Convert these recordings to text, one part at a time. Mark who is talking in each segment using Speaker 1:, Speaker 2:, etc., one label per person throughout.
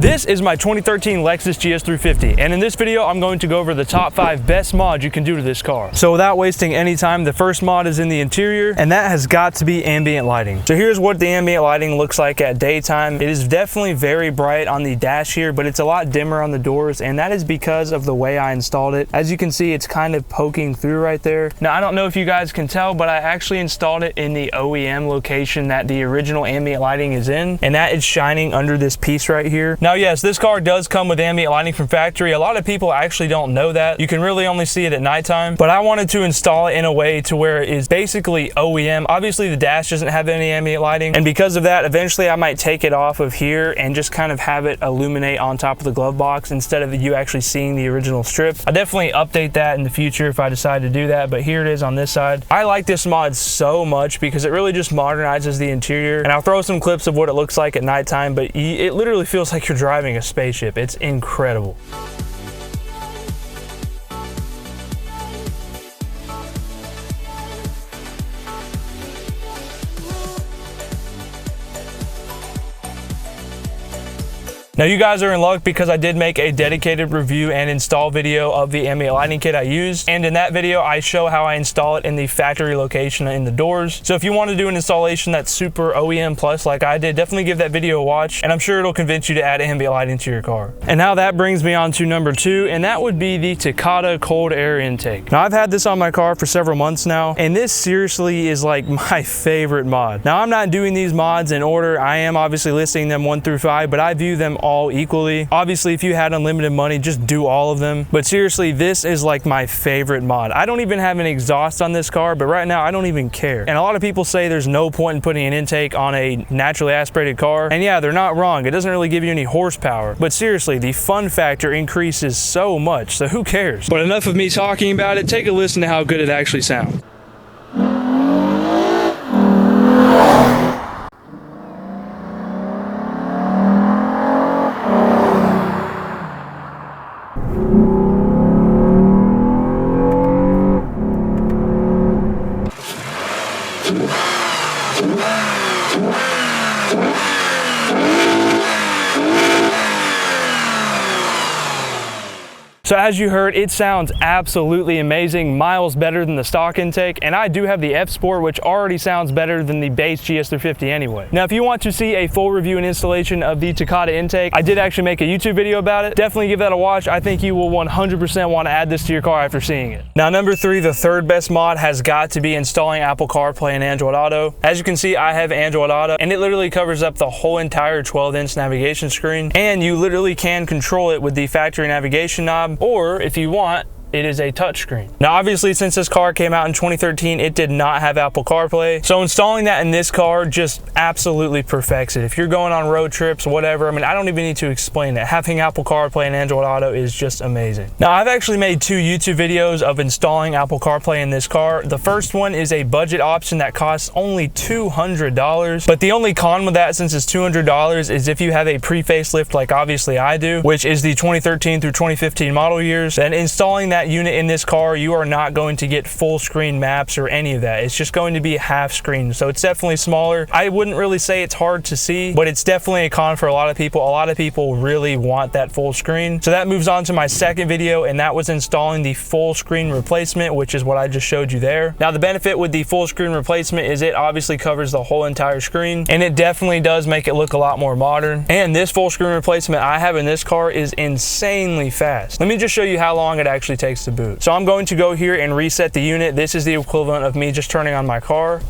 Speaker 1: This is my 2013 Lexus GS350, and in this video I'm going to go over the top 5 best mods you can do to this car. So without wasting any time, the first mod is in the interior, and that has got to be ambient lighting. So here's what the ambient lighting looks like at daytime. It is definitely very bright on the dash here, but it's a lot dimmer on the doors, and that is because of the way I installed it. As you can see, it's kind of poking through right there. Now I don't know if you guys can tell, but I actually installed it in the OEM location that the original ambient lighting is in, and that is shining under this piece right here. Now yes, this car does come with ambient lighting from factory. A lot of people actually don't know that. You can really only see it at nighttime, but I wanted to install it in a way to where it is basically OEM. Obviously the dash doesn't have any ambient lighting, and because of that, eventually I might take it off of here and just kind of have it illuminate on top of the glove box instead of you actually seeing the original strip. I definitely update that in the future if I decide to do that, but here it is on this side. I like this mod so much because it really just modernizes the interior, and I'll throw some clips of what it looks like at nighttime, but it literally feels like you're driving a spaceship. It's incredible. Now you guys are in luck because I did make a dedicated review and install video of the ambient lighting kit I used, and in that video I show how I install it in the factory location in the doors. So if you want to do an installation that's super OEM plus like I did, definitely give that video a watch, and I'm sure it'll convince you to add ambient lighting to your car. And now that brings me on to number 2, and that would be the Takata cold air intake. Now I've had this on my car for several months now, and this seriously is like my favorite mod. Now I'm not doing these mods in order. I am obviously listing them 1 through 5, but I view them all equally. Obviously if you had unlimited money, just do all of them, but seriously this is like my favorite mod. I don't even have an exhaust on this car, but right now I don't even care. And a lot of people say there's no point in putting an intake on a naturally aspirated car, and yeah, they're not wrong. It doesn't really give you any horsepower, but seriously the fun factor increases so much, so who cares? But enough of me talking about it. Take a listen to how good it actually sounds. So as you heard, it sounds absolutely amazing, miles better than the stock intake, and I do have the F Sport, which already sounds better than the base GS350 anyway. Now if you want to see a full review and installation of the Takata intake, I did actually make a YouTube video about it. Definitely give that a watch. I think you will 100% want to add this to your car after seeing it. Now number 3, the third best mod has got to be installing Apple CarPlay and Android Auto. As you can see, I have Android Auto, and it literally covers up the whole entire 12-inch navigation screen, and you literally can control it with the factory navigation knob, or if you want, it is a touchscreen. Now obviously since this car came out in 2013, it did not have Apple CarPlay, so installing that in this car just absolutely perfects it. If you're going on road trips, whatever, I mean, I don't even need to explain it. Having Apple CarPlay and Android Auto is just amazing. Now I've actually made 2 YouTube videos of installing Apple CarPlay in this car. The first one is a budget option that costs only $200, but the only con with that, since it's $200, is if you have a pre-facelift like obviously I do, which is the 2013 through 2015 model years, then installing that unit in this car, you are not going to get full screen maps or any of that. It's just going to be half screen, so it's definitely smaller. I wouldn't really say it's hard to see, but it's definitely a con for a lot of people. A lot of people really want that full screen. So that moves on to my second video, and that was installing the full screen replacement, which is what I just showed you there. Now the benefit with the full screen replacement is it obviously covers the whole entire screen, and it definitely does make it look a lot more modern. And this full screen replacement I have in this car is insanely fast. Let me just show you how long it actually takes to boot. So I'm going to go here and reset the unit. This is the equivalent of me just turning on my car.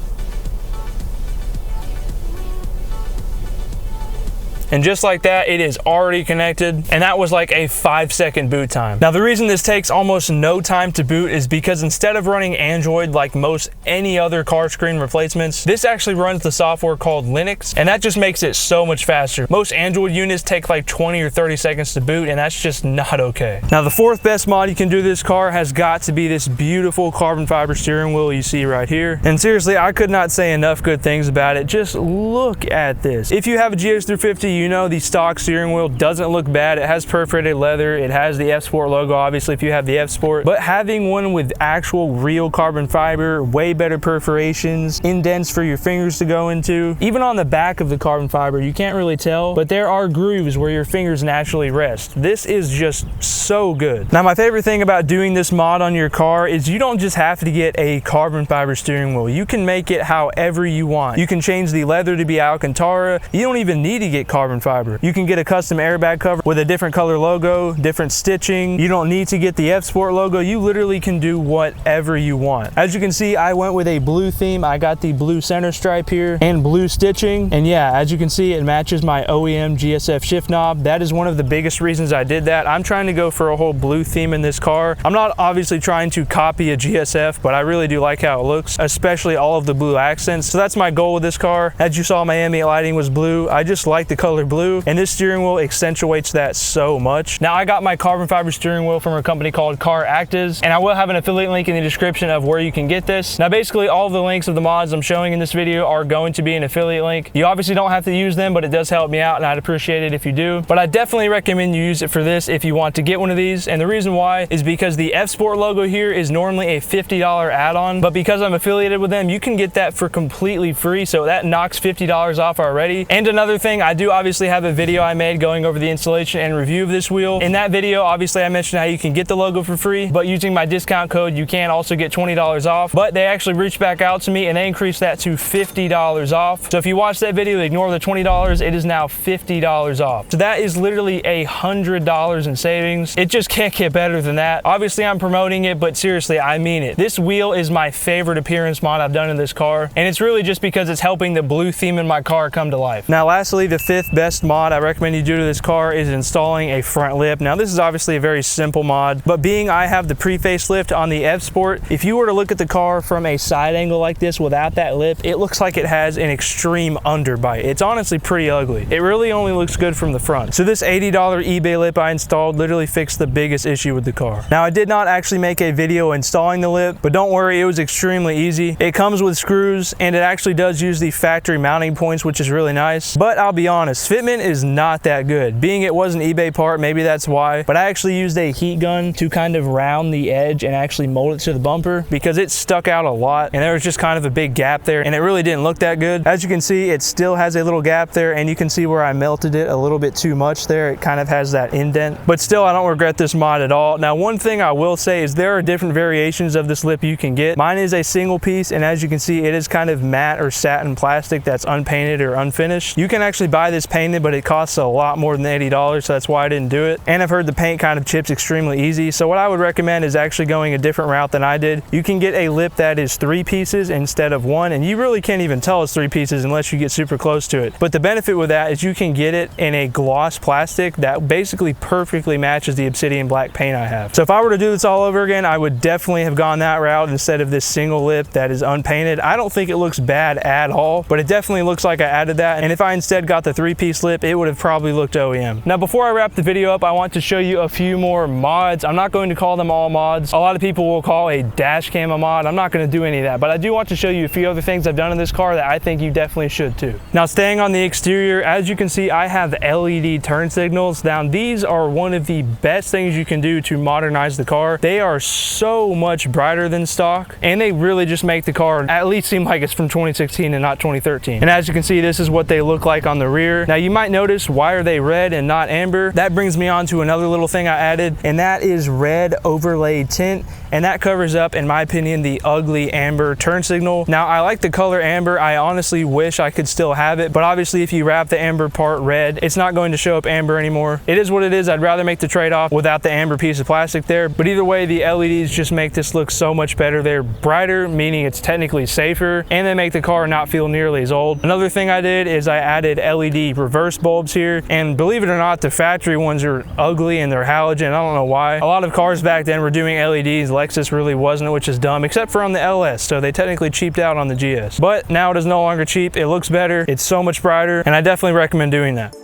Speaker 1: And just like that, it is already connected, and that was like a 5-second boot time. Now the reason this takes almost no time to boot is because instead of running Android like most any other car screen replacements, this actually runs the software called Linux, and that just makes it so much faster. Most Android units take like 20 or 30 seconds to boot, and that's just not okay. Now the 4th best mod you can do to this car has got to be this beautiful carbon fiber steering wheel you see right here. And seriously, I could not say enough good things about it. Just look at this. If you have a GS350, you know, the stock steering wheel doesn't look bad. It has perforated leather. It has the F Sport logo, obviously, if you have the F Sport. But having one with actual real carbon fiber, way better perforations, indents for your fingers to go into. Even on the back of the carbon fiber, you can't really tell, but there are grooves where your fingers naturally rest. This is just so good. Now, my favorite thing about doing this mod on your car is you don't just have to get a carbon fiber steering wheel. You can make it however you want. You can change the leather to be Alcantara. You don't even need to get carbon fiber. You can get a custom airbag cover with a different color logo, different stitching. You don't need to get the F Sport logo. You literally can do whatever you want. As you can see, I went with a blue theme. I got the blue center stripe here and blue stitching. And yeah, as you can see, it matches my OEM GSF shift knob. That is one of the biggest reasons I did that. I'm trying to go for a whole blue theme in this car. I'm not obviously trying to copy a GSF, but I really do like how it looks, especially all of the blue accents. So that's my goal with this car. As you saw, my ambient lighting was blue. I just like the color blue, and this steering wheel accentuates that so much. Now, I got my carbon fiber steering wheel from a company called Car Actives, and I will have an affiliate link in the description of where you can get this. Now, basically, all of the links of the mods I'm showing in this video are going to be an affiliate link. You obviously don't have to use them, but it does help me out, and I'd appreciate it if you do. But I definitely recommend you use it for this if you want to get one of these, and the reason why is because the F Sport logo here is normally a $50 add-on, but because I'm affiliated with them, you can get that for completely free, so that knocks $50 off already. And another thing, I do obviously have a video I made going over the installation and review of this wheel. In that video, obviously I mentioned how you can get the logo for free, but using my discount code, you can also get $20 off. But they actually reached back out to me and they increased that to $50 off. So if you watch that video, ignore the $20, it is now $50 off. So that is literally $100 in savings. It just can't get better than that. Obviously I'm promoting it, but seriously, I mean it. This wheel is my favorite appearance mod I've done in this car, and it's really just because it's helping the blue theme in my car come to life. Now, lastly, the fifth best mod I recommend you do to this car is installing a front lip. Now, this is obviously a very simple mod, but being I have the pre-facelift on the F Sport, if you were to look at the car from a side angle like this without that lip, it looks like it has an extreme underbite. It's honestly pretty ugly. It really only looks good from the front. So this $80 eBay lip I installed literally fixed the biggest issue with the car. Now, I did not actually make a video installing the lip, but don't worry, it was extremely easy. It comes with screws, and it actually does use the factory mounting points, which is really nice. But I'll be honest, fitment is not that good. Being it was an eBay part, maybe that's why, but I actually used a heat gun to kind of round the edge and actually mold it to the bumper because it stuck out a lot, and there was just kind of a big gap there, and it really didn't look that good. As you can see, it still has a little gap there, and you can see where I melted it a little bit too much there. It kind of has that indent, but still, I don't regret this mod at all. Now, one thing I will say is there are different variations of this lip you can get. Mine is a single piece, and as you can see, it is kind of matte or satin plastic that's unpainted or unfinished. You can actually buy this painted, but it costs a lot more than $80, so that's why I didn't do it. And I've heard the paint kind of chips extremely easy, so what I would recommend is actually going a different route than I did. You can get a lip that is 3 pieces instead of 1, and you really can't even tell it's 3 pieces unless you get super close to it. But the benefit with that is you can get it in a gloss plastic that basically perfectly matches the obsidian black paint I have. So if I were to do this all over again, I would definitely have gone that route instead of this single lip that is unpainted. I don't think it looks bad at all, but it definitely looks like I added that. And if I instead got the 3-piece lip, it would have probably looked OEM. Now, before I wrap the video up, I want to show you a few more mods. I'm not going to call them all mods. A lot of people will call a dash cam a mod. I'm not going to do any of that, but I do want to show you a few other things I've done in this car that I think you definitely should too. Now, staying on the exterior, as you can see, I have LED turn signals. Now, these are one of the best things you can do to modernize the car. They are so much brighter than stock, and they really just make the car at least seem like it's from 2016 and not 2013. And as you can see, this is what they look like on the rear. Now, you might notice, why are they red and not amber? That brings me on to another little thing I added, and that is red overlay tint. And that covers up, in my opinion, the ugly amber turn signal. Now, I like the color amber. I honestly wish I could still have it, but obviously if you wrap the amber part red, it's not going to show up amber anymore. It is what it is. I'd rather make the trade-off without the amber piece of plastic there, but either way, the LEDs just make this look so much better. They're brighter, meaning it's technically safer, and they make the car not feel nearly as old. Another thing I did is I added LED reverse bulbs here, and believe it or not, the factory ones are ugly and they're halogen. I don't know why. A lot of cars back then were doing LEDs. Lexus really wasn't, which is dumb, except for on the LS, so they technically cheaped out on the GS. But now it is no longer cheap. It looks better, it's so much brighter, and I definitely recommend doing that.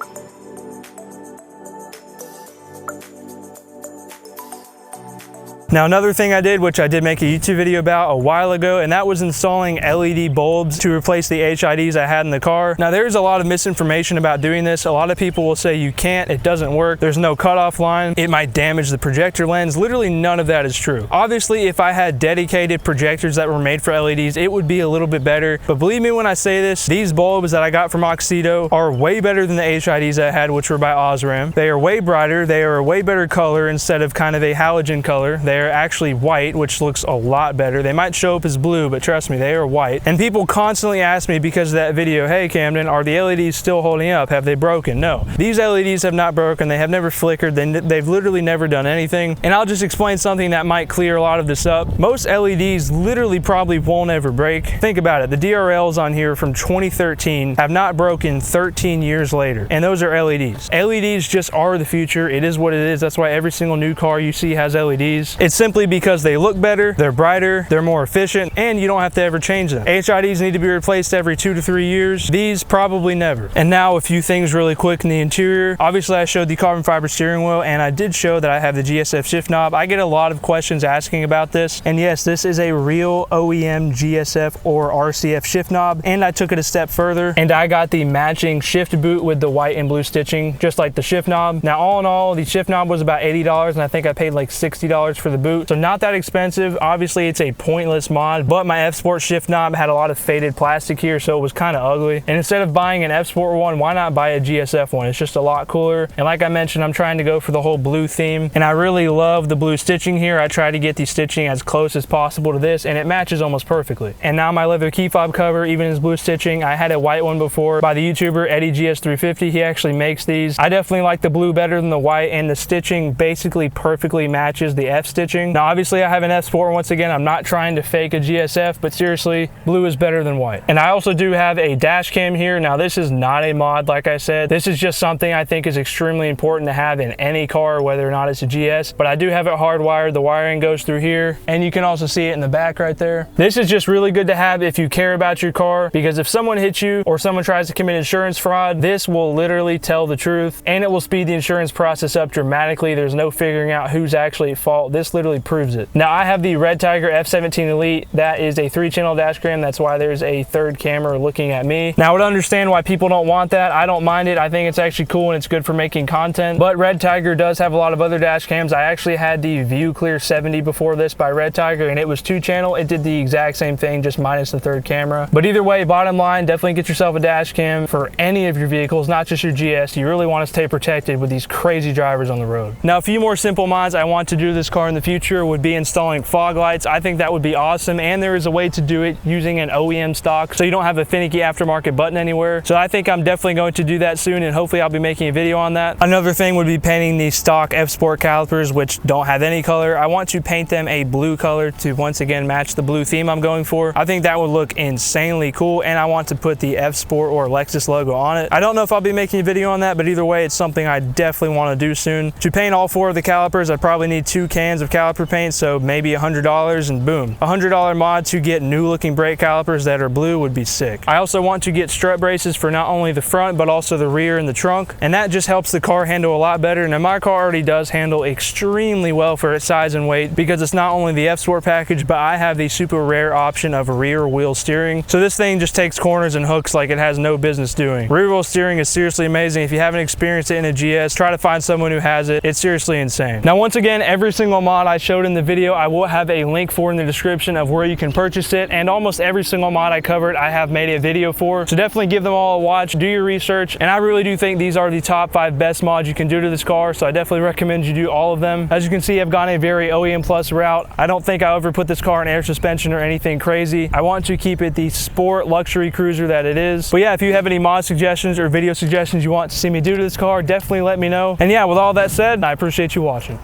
Speaker 1: Now another thing I did, which I did make a YouTube video about a while ago, and that was installing LED bulbs to replace the HIDs I had in the car. Now there's a lot of misinformation about doing this. A lot of people will say you can't, it doesn't work, there's no cutoff line, it might damage the projector lens. Literally none of that is true. Obviously if I had dedicated projectors that were made for LEDs, it would be a little bit better, but believe me when I say this, these bulbs that I got from Oxydo are way better than the HIDs I had, which were by Osram. They are way brighter, they are a way better color instead of kind of a halogen color. They are actually white, which looks a lot better. They might show up as blue, but trust me, they are white. And people constantly ask me because of that video, hey Camden, are the LEDs still holding up? Have they broken? No. These LEDs have not broken. They have never flickered. They've literally never done anything. And I'll just explain something that might clear a lot of this up. Most LEDs literally probably won't ever break. Think about it. The DRLs on here from 2013 have not broken 13 years later. And those are LEDs. LEDs just are the future. It is what it is. That's why every single new car you see has LEDs. It's simply because they look better, they're brighter, they're more efficient, and you don't have to ever change them. HIDs need to be replaced every 2 to 3 years. These probably never. And now a few things really quick in the interior. Obviously I showed the carbon fiber steering wheel, and I did show that I have the GSF shift knob. I get a lot of questions asking about this, and yes, this is a real OEM GSF or RCF shift knob, and I took it a step further and I got the matching shift boot with the white and blue stitching, just like the shift knob. Now all in all, the shift knob was about $80, and I think I paid like $60 for the boot, so not that expensive. Obviously it's a pointless mod, but my F-Sport shift knob had a lot of faded plastic here, so it was kind of ugly. And instead of buying an F-Sport one, why not buy a GSF one? It's just a lot cooler. And like I mentioned, I'm trying to go for the whole blue theme, and I really love the blue stitching here. I try to get the stitching as close as possible to this, and it matches almost perfectly. And now my leather key fob cover even is blue stitching. I had a white one before by the YouTuber Eddie GS350. He actually makes these. I definitely like the blue better than the white, and the stitching basically perfectly matches the F stitching. Now obviously I have an F-Sport. Once again, I'm not trying to fake a GSF, but seriously, blue is better than white. And I also do have a dash cam here. Now this is not a mod, like I said. This is just something I think is extremely important to have in any car, whether or not it's a GS, but I do have it hardwired. The wiring goes through here, and you can also see it in the back right there. This is just really good to have if you care about your car, because if someone hits you or someone tries to commit insurance fraud, this will literally tell the truth, and it will speed the insurance process up dramatically. There's no figuring out who's actually at fault. This literally proves it. Now I have the Red Tiger F17 Elite. That is a 3-channel dash cam. That's why there's a third camera looking at me. Now I would understand why people don't want that. I don't mind it. I think it's actually cool and it's good for making content, but Red Tiger does have a lot of other dash cams. I actually had the View Clear 70 before this by Red Tiger, and it was 2-channel. It did the exact same thing, just minus the third camera. But either way, bottom line, definitely get yourself a dash cam for any of your vehicles, not just your GS. You really want to stay protected with these crazy drivers on the road. Now a few more simple mods I want to do to this car in the future would be installing fog lights. I think that would be awesome, and there is a way to do it using an OEM stock, so you don't have a finicky aftermarket button anywhere. So I think I'm definitely going to do that soon, and hopefully I'll be making a video on that. Another thing would be painting the stock F-Sport calipers, which don't have any color. I want to paint them a blue color to once again match the blue theme I'm going for. I think that would look insanely cool, and I want to put the F-Sport or Lexus logo on it. I don't know if I'll be making a video on that, but either way, it's something I definitely want to do soon. To paint all 4 of the calipers, I'd probably need 2 cans of caliper paint, so maybe $100, and boom. $100 mod to get new looking brake calipers that are blue would be sick. I also want to get strut braces for not only the front, but also the rear and the trunk, and that just helps the car handle a lot better. Now my car already does handle extremely well for its size and weight, because it's not only the F-Sport package, but I have the super rare option of rear wheel steering. So this thing just takes corners and hooks like it has no business doing. Rear wheel steering is seriously amazing. If you haven't experienced it in a GS, try to find someone who has it. It's seriously insane. Now once again, every single mod I showed in the video, I will have a link for in the description of where you can purchase it, and almost every single mod I covered I have made a video for, so definitely give them all a watch, do your research, and I really do think these are the top 5 best mods you can do to this car, so I definitely recommend you do all of them. As you can see, I've gone a very OEM plus route. I don't think I'll ever put this car in air suspension or anything crazy. I want to keep it the sport luxury cruiser that it is. But yeah, if you have any mod suggestions or video suggestions you want to see me do to this car, definitely let me know. And yeah, with all that said, I appreciate you watching.